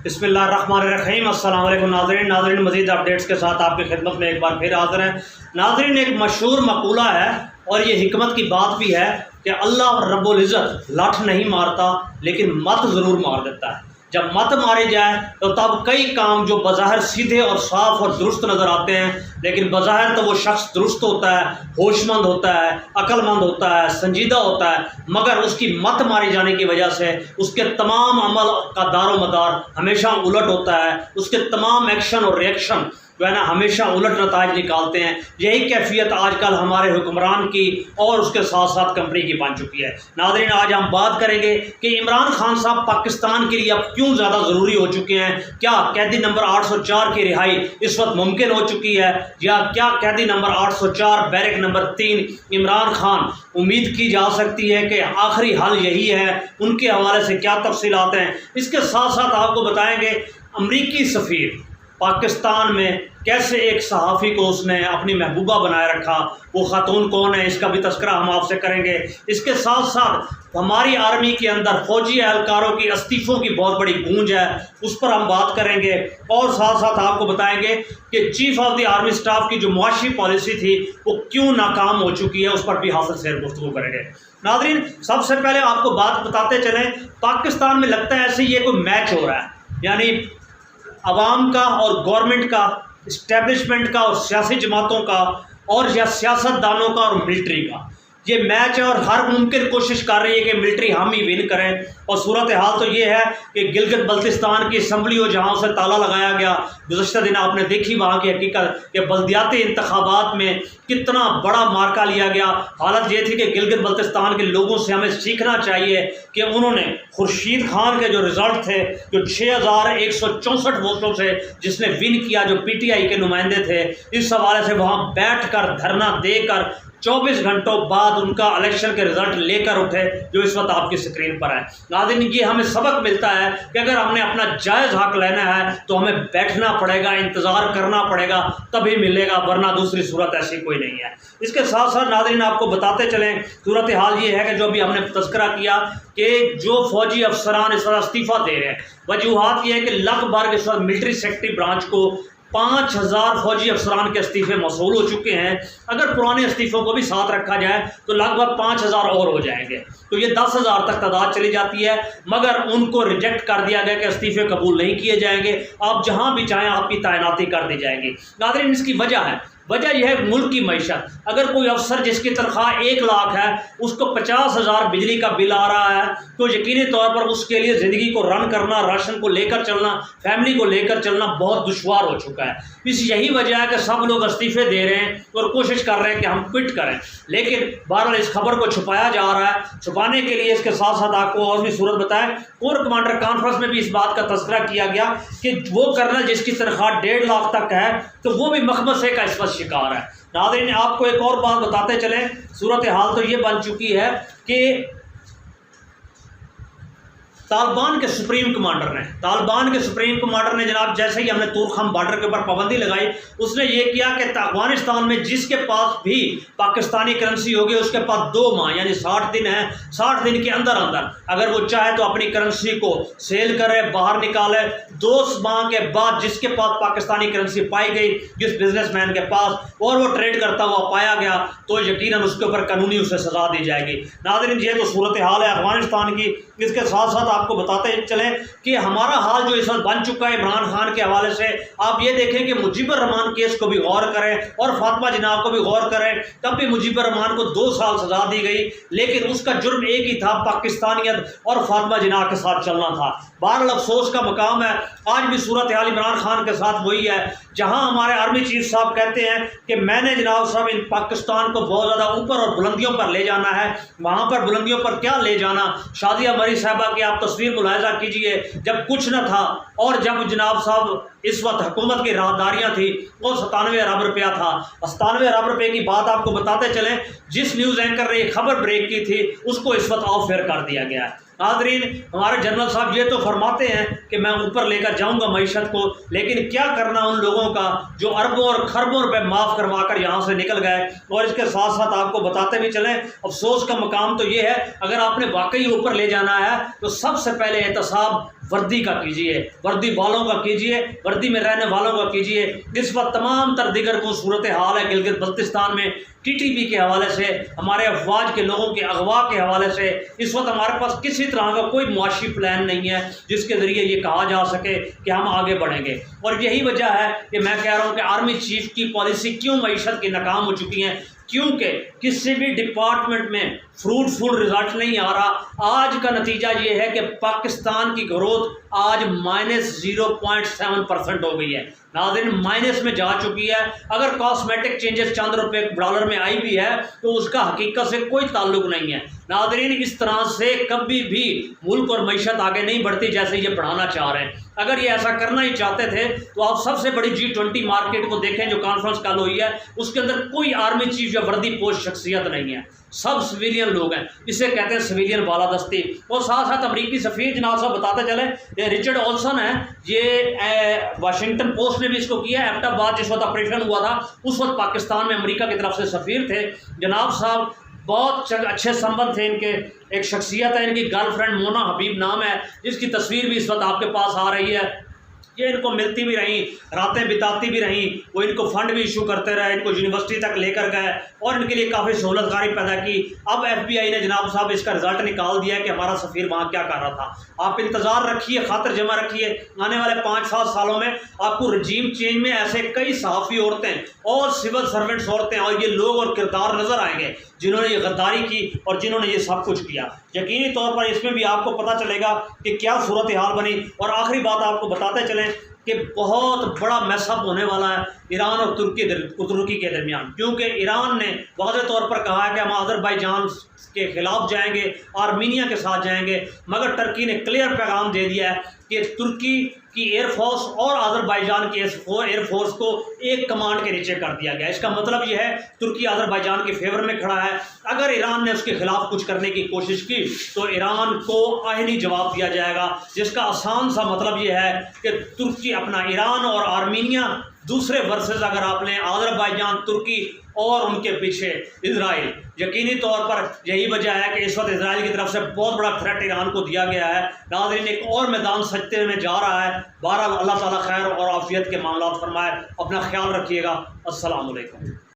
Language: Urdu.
بسم اللہ الرحمن الرحیم۔ السلام علیکم ناظرین مزید اپڈیٹس کے ساتھ آپ کی خدمت میں ایک بار پھر حاضر ہیں۔ ناظرین، ایک مشہور مقولہ ہے اور یہ حکمت کی بات بھی ہے کہ اللہ رب العزت لٹھ نہیں مارتا لیکن مت ضرور مار دیتا ہے۔ جب مت ماری جائے تو تب کئی کام جو بظاہر سیدھے اور صاف اور درست نظر آتے ہیں، لیکن بظاہر تو وہ شخص درست ہوتا ہے، ہوش مند ہوتا ہے، عقل مند ہوتا ہے، سنجیدہ ہوتا ہے، مگر اس کی مت ماری جانے کی وجہ سے اس کے تمام عمل کا دار و مدار ہمیشہ الٹ ہوتا ہے، اس کے تمام ایکشن اور ریئیکشن جو ہے نا ہمیشہ الٹ نتائج نکالتے ہیں۔ یہی کیفیت آج کل ہمارے حکمران کی اور اس کے ساتھ ساتھ کمپنی کی بن چکی ہے۔ ناظرین، آج ہم بات کریں گے کہ عمران خان صاحب پاکستان کے لیے اب کیوں زیادہ ضروری ہو چکے ہیں۔ کیا قیدی نمبر 804 کی رہائی اس وقت ممکن ہو چکی ہے، یا کیا قیدی number 804 barrack number 3 Imran Khan امید کی جا سکتی ہے کہ آخری حل یہی ہے؟ ان کے حوالے سے کیا تفصیلات ہیں، اس کے ساتھ ساتھ آپ کو بتائیں گے امریکی سفیر پاکستان میں کیسے ایک صحافی کو اس نے اپنی محبوبہ بنائے رکھا، وہ خاتون کون ہے، اس کا بھی تذکرہ ہم آپ سے کریں گے۔ اس کے ساتھ ساتھ ہماری آرمی کے اندر فوجی اہلکاروں کی استعفوں کی بہت بڑی گونج ہے، اس پر ہم بات کریں گے، اور ساتھ ساتھ آپ کو بتائیں گے کہ chief of the army staff کی جو معاشی پالیسی تھی وہ کیوں ناکام ہو چکی ہے، اس پر بھی حاصل سیر گفتگو کریں گے۔ ناظرین، سب سے پہلے آپ کو بات بتاتے چلیں، پاکستان میں لگتا ہے ایسے یہ کوئی میچ ہو رہا ہے، یعنی عوام کا اور گورنمنٹ کا، اسٹیبلشمنٹ کا اور سیاسی جماعتوں کا، اور یا سیاست دانوں کا اور ملٹری کا یہ میچ ہے، اور ہر ممکن کوشش کر رہی ہے کہ ملٹری ہم ہی ون کریں۔ اور صورتحال تو یہ ہے کہ گلگت بلتستان کی اسمبلی ہو جہاں اسے تالا لگایا گیا، گزشتہ دن آپ نے دیکھی وہاں کی حقیقت کہ بلدیاتی انتخابات میں کتنا بڑا مارکا لیا گیا۔ حالت یہ تھی کہ گلگت بلتستان کے لوگوں سے ہمیں سیکھنا چاہیے کہ انہوں نے خورشید خان کے جو رزلٹ تھے، جو 6164 ووٹوں سے جس نے ون کیا، جو پی ٹی آئی کے نمائندے تھے، اس حوالے سے وہاں بیٹھ کر دھرنا دے کر 24 گھنٹوں بعد ان کا الیکشن کے رزلٹ لے کر اٹھے، جو اس وقت آپ کی سکرین پر ہے۔ ناظرین، یہ ہمیں سبق ملتا ہے کہ اگر ہم نے اپنا جائز حق لینا ہے تو ہمیں بیٹھنا پڑے گا، انتظار کرنا پڑے گا، تبھی ملے گا، ورنہ دوسری صورت ایسی کوئی نہیں ہے۔ اس کے ساتھ ساتھ ناظرین آپ کو بتاتے چلیں، صورتحال یہ ہے کہ جو بھی ہم نے تذکرہ کیا کہ جو فوجی افسران اس وقت استعفیٰ دے رہے ہیں، وجوہات یہ ہے کہ لگ بھگ اس وقت ملٹری سیکٹری برانچ کو 5000 فوجی افسران کے استعفے موصول ہو چکے ہیں۔ اگر پرانے استعفوں کو بھی ساتھ رکھا جائے تو لگ بھگ 5000 اور ہو جائیں گے، تو یہ 10,000 تک تعداد چلی جاتی ہے، مگر ان کو ریجیکٹ کر دیا گیا کہ استعفے قبول نہیں کیے جائیں گے، آپ جہاں بھی چاہیں آپ کی تعیناتی کر دی جائے گی۔ ناظرین، اس کی وجہ ہے یہ ہے ملک کی معیشت۔ اگر کوئی افسر جس کی تنخواہ 1 لاکھ ہے اس کو 50,000 بجلی کا بل آ رہا ہے تو یقینی طور پر اس کے لیے زندگی کو رن کرنا، راشن کو لے کر چلنا، فیملی کو لے کر چلنا بہت دشوار ہو چکا ہے۔ یہی وجہ ہے کہ سب لوگ استعفے دے رہے ہیں اور کوشش کر رہے ہیں کہ ہم کوئٹ کریں، لیکن بہرحال اس خبر کو چھپایا جا رہا ہے۔ چھپانے کے لیے اس کے ساتھ ساتھ آپ کو اور بھی صورت بتائیں، کور کمانڈر کانفرنس میں بھی اس بات کا تذکرہ کیا گیا کہ وہ کرنل جس کی تنخواہ 1.5 لاکھ تک ہے تو وہ بھی مخمصے کا اس وقت شکار ہے۔ ناظرین، آپ کو ایک اور بات بتاتے چلیں، صورتحال تو یہ بن چکی ہے کہ طالبان کے سپریم کمانڈر نے جناب جیسے ہی ہم نے تورخم بارڈر کے اوپر پابندی لگائی، اس نے یہ کیا کہ افغانستان میں جس کے پاس بھی پاکستانی کرنسی ہوگی اس کے پاس 2 ماہ یعنی 60 دن ہیں، 60 دن کے اندر اگر وہ چاہے تو اپنی کرنسی کو سیل کرے، باہر نکالے۔ 2 ماہ کے بعد جس کے پاس پاکستانی کرنسی پائی گئی، جس بزنس مین کے پاس، اور وہ ٹریڈ کرتا ہوا پایا گیا تو یقیناً اس کے اوپر قانونی اسے سزا دی جائے گی۔ ناظرین، یہ تو صورتحال ہے افغانستان کی۔ اس کے ساتھ ساتھ آپ کو بتاتے چلیں کہ ہمارا حال جو اس وقت بن چکا ہے عمران خان کے حوالے سے، آپ یہ دیکھیں کہ مجیب الرحمان کیس کو بھی غور کریں اور فاطمہ جناح کو بھی غور کریں، تب بھی مجیب الرحمان کو 2 سال سزا دی گئی، لیکن اس کا جرم ایک ہی تھا، پاکستانیت اور فاطمہ جناح کے ساتھ چلنا تھا۔ بہرحال افسوس کا مقام ہے آج بھی صورتحال عمران خان کے ساتھ وہی ہے، جہاں ہمارے آرمی چیف صاحب کہتے ہیں کہ میں نے جناب صاحب ان پاکستان کو بہت زیادہ اوپر اور بلندیوں پر لے جانا ہے۔ وہاں پر بلندیوں پر کیا لے جانا، شادیہ مری صاحبہ کی آپ تصویر ملاحظہ کیجئے، جب کچھ نہ تھا اور جب جناب صاحب اس وقت حکومت کی راہداریاں تھیں وہ 97 ارب روپیہ تھا۔ 97 ارب روپے کی بات آپ کو بتاتے چلیں، جس نیوز اینکر نے یہ خبر بریک کی تھی اس کو اس وقت آف ایئر کر دیا گیا ہے۔ ناظرین، ہمارے جنرل صاحب یہ تو فرماتے ہیں کہ میں اوپر لے کر جاؤں گا معیشت کو، لیکن کیا کرنا ان لوگوں کا جو اربوں اور خربوں روپے معاف کروا کر یہاں سے نکل گئے۔ اور اس کے ساتھ ساتھ آپ کو بتاتے بھی چلیں، افسوس کا مقام تو یہ ہے اگر آپ نے واقعی اوپر لے جانا ہے تو سب سے پہلے احتساب وردی کا کیجیے، وردی والوں کا کیجیے، وردی میں رہنے والوں کا کیجیے۔ اس وقت تمام تر دیگر کو صورت حال ہے گلگت بلتستان میں ٹی ٹی پی کے حوالے سے، ہمارے افواج کے لوگوں کے اغوا کے حوالے سے اس وقت ہمارے پاس کسی طرح کا کوئی معاشی پلان نہیں ہے جس کے ذریعے یہ کہا جا سکے کہ ہم آگے بڑھیں گے۔ اور یہی وجہ ہے کہ میں کہہ رہا ہوں کہ آرمی چیف کی پالیسی کیوں معیشت کی ناکام ہو چکی ہیں، کیونکہ کسی بھی ڈپارٹمنٹ میں فروٹفل رزلٹ نہیں آ رہا۔ آج کا نتیجہ یہ ہے کہ پاکستان کی گروتھ آج -0.7% ہو گئی ہے، ناظرین مائنس میں جا چکی ہے۔ اگر کاسمیٹک چینجز چند روپے ڈالر میں آئی بھی ہے تو اس کا حقیقت سے کوئی تعلق نہیں ہے۔ ناظرین اس طرح سے کبھی بھی ملک اور معیشت آگے نہیں بڑھتی جیسے یہ بڑھانا چاہ رہے ہیں۔ اگر یہ ایسا کرنا ہی چاہتے تھے تو آپ سب سے بڑی G20 مارکیٹ کو دیکھیں جو کانفرنس کل ہوئی ہے، اس کے اندر کوئی آرمی چیف یا وردی پوش شخصیت نہیں ہے، سب سویلین لوگ ہیں، اسے کہتے ہیں سویلین بالادستی۔ اور ساتھ ساتھ امریکی سفیر جناب صاحب بتاتے چلے، یہ رچرڈ اولسن ہے، یہ واشنگٹن پوسٹ نے بھی اس کو کیا ہے، ایبٹ آباد جس وقت آپریشن ہوا تھا اس وقت پاکستان میں امریکہ کی طرف سے سفیر تھے جناب صاحب، بہت اچھے سمبند تھے ان کے۔ ایک شخصیت ہے ان کی، گرل فرینڈ مونا حبیب نام ہے، جس کی تصویر بھی اس وقت آپ کے پاس آ رہی ہے۔ یہ ان کو ملتی بھی رہیں، راتیں بتاتی بھی رہیں، وہ ان کو فنڈ بھی ایشو کرتے رہے، ان کو یونیورسٹی تک لے کر گئے اور ان کے لیے کافی سہولت کاری پیدا کی۔ اب FBI نے جناب صاحب اس کا رزلٹ نکال دیا ہے کہ ہمارا سفیر وہاں کیا کر رہا تھا۔ آپ انتظار رکھیے، خاطر جمع رکھیے، آنے والے 5-7 سالوں میں آپ کو رجیم چینج میں ایسے کئی صحافی عورتیں اور سول سرونٹس عورتیں اور یہ لوگ اور کردار نظر آئیں گے جنہوں نے یہ غداری کی اور جنہوں نے یہ سب کچھ کیا۔ یقینی طور پر اس میں بھی آپ کو پتہ چلے گا کہ کیا صورتحال بنی۔ اور آخری بات آپ کو بتاتے چلیں کہ بہت بڑا میس اپ ہونے والا ہے ایران اور ترکی کے درمیان، کیونکہ ایران نے واضح طور پر کہا ہے کہ ہم آذربائیجان کے خلاف جائیں گے، آرمینیا کے ساتھ جائیں گے، مگر ترکی نے کلیئر پیغام دے دیا ہے کہ ترکی کی ایئر فورس اور آذربائیجان کی ایئر فورس کو ایک کمانڈ کے نیچے کر دیا گیا۔ اس کا مطلب یہ ہے ترکی آذربائیجان کے فیور میں کھڑا ہے۔ اگر ایران نے اس کے خلاف کچھ کرنے کی کوشش کی تو ایران کو آئینی جواب دیا جائے گا، جس کا آسان سا مطلب یہ ہے کہ ترکی اپنا ایران اور آرمینیا، دوسرے ورسز اگر آپ لیں آذربائیجان، ترکی اور ان کے پیچھے اسرائیل۔ یقینی طور پر یہی وجہ ہے کہ اس وقت اسرائیل کی طرف سے بہت بڑا تھریٹ ایران کو دیا گیا ہے۔ ناظرین ایک اور میدان سجتے میں جا رہا ہے۔ بہرحال اللہ تعالیٰ خیر اور عافیت کے معاملات فرمائے۔ اپنا خیال رکھیے گا۔ السلام علیکم۔